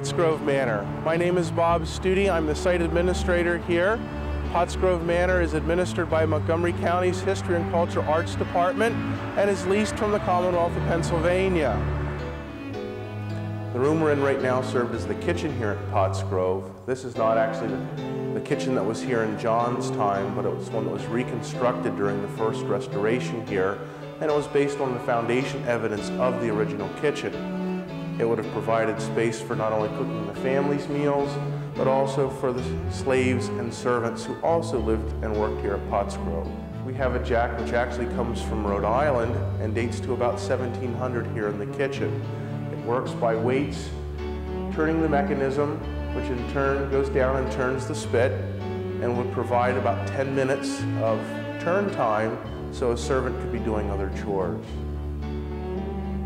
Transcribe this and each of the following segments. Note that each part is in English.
Pottsgrove Manor. My name is Bob Studi. I'm the site administrator here. Pottsgrove Manor is administered by Montgomery County's History and Culture Arts Department and is leased from the Commonwealth of Pennsylvania. The room we're in right now served as the kitchen here at Pottsgrove. This is not actually the kitchen that was here in John's time, but it was one that was reconstructed during the first restoration here, and it was based on the foundation evidence of the original kitchen. It would have provided space for not only cooking the family's meals, but also for the slaves and servants who also lived and worked here at Pottsgrove. We have a jack which actually comes from Rhode Island and dates to about 1700 here in the kitchen. It works by weights, turning the mechanism, which in turn goes down and turns the spit, and would provide about 10 minutes of turn time so a servant could be doing other chores.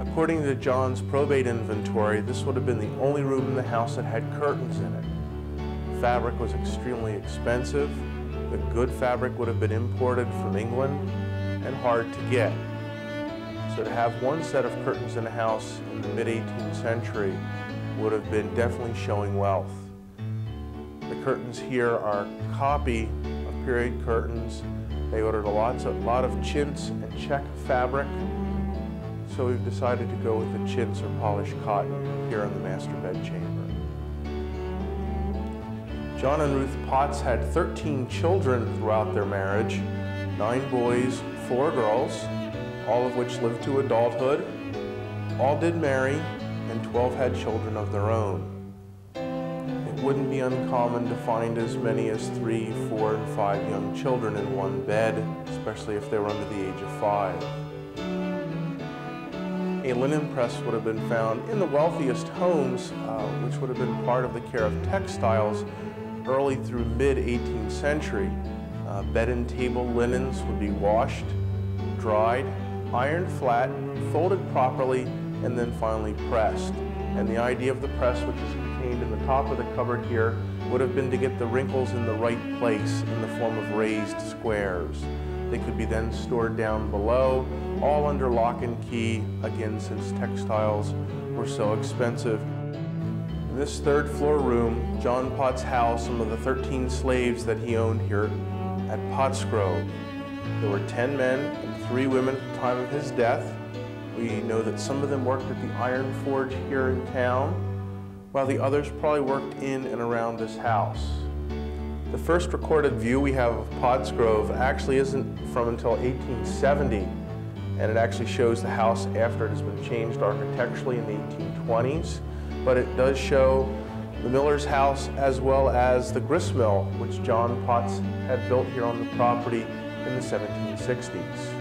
According to John's probate inventory, this would have been the only room in the house that had curtains in it. Fabric was extremely expensive. The good fabric would have been imported from England and hard to get. So to have one set of curtains in a house in the mid-18th century would have been definitely showing wealth. The curtains here are a copy of period curtains. They ordered a lot of chintz and check fabric. So we've decided to go with the chintz or polished cotton here in the master bedchamber. John and Ruth Potts had 13 children throughout their marriage, 9 boys, 4 girls, all of which lived to adulthood. All did marry, and 12 had children of their own. It wouldn't be uncommon to find as many as 3, 4, and 5 young children in one bed, especially if they were under the age of 5. A linen press would have been found in the wealthiest homes, which would have been part of the care of textiles early through mid-18th century. Bed and table linens would be washed, dried, ironed flat, folded properly, and then finally pressed. And the idea of the press, which is contained in the top of the cupboard here, would have been to get the wrinkles in the right place in the form of raised squares. They could be then stored down below, all under lock and key, again, since textiles were so expensive. In this third floor room, John Potts housed some of the 13 slaves that he owned here at Pottsgrove. There were 10 men and 3 women at the time of his death. We know that some of them worked at the iron forge here in town, while the others probably worked in and around this house. The first recorded view we have of Pottsgrove actually isn't from until 1870, and it actually shows the house after it has been changed architecturally in the 1820s, but it does show the miller's house as well as the grist mill, which John Potts had built here on the property in the 1760s.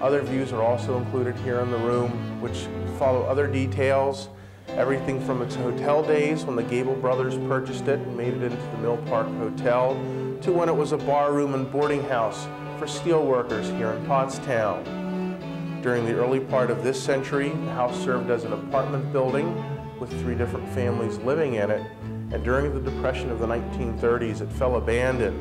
Other views are also included here in the room, which follow other details. Everything from its hotel days when the Gable brothers purchased it and made it into the Mill Park Hotel, to when it was a bar room and boarding house for steel workers here in Pottstown. During the early part of this century, the house served as an apartment building with 3 different families living in it, and during the Depression of the 1930s, it fell abandoned.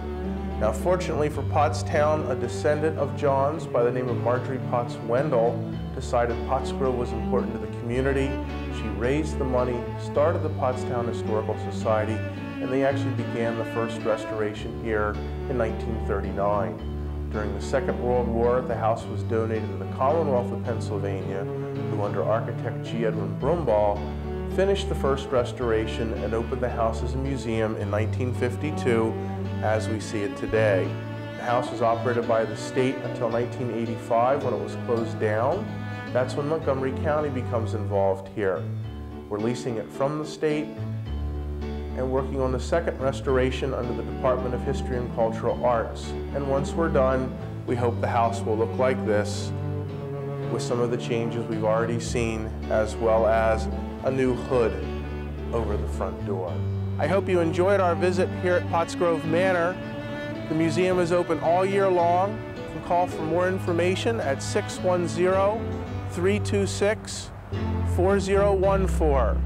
Now, fortunately for Pottstown, a descendant of John's by the name of Marjorie Potts Wendell decided Pottsgrove was important to the community. She raised the money, started the Pottstown Historical Society, and they actually began the first restoration here in 1939. During the Second World War, the house was donated to the Commonwealth of Pennsylvania, who under architect G. Edwin Brumbaugh finished the first restoration and opened the house as a museum in 1952 as we see it today. The house was operated by the state until 1985 when it was closed down. That's when Montgomery County becomes involved here. We're leasing it from the state and working on the second restoration under the Department of History and Cultural Arts. And once we're done, we hope the house will look like this, with some of the changes we've already seen, as well as a new hood over the front door. I hope you enjoyed our visit here at Pottsgrove Manor. The museum is open all year long. You can call for more information at 610-326-4014.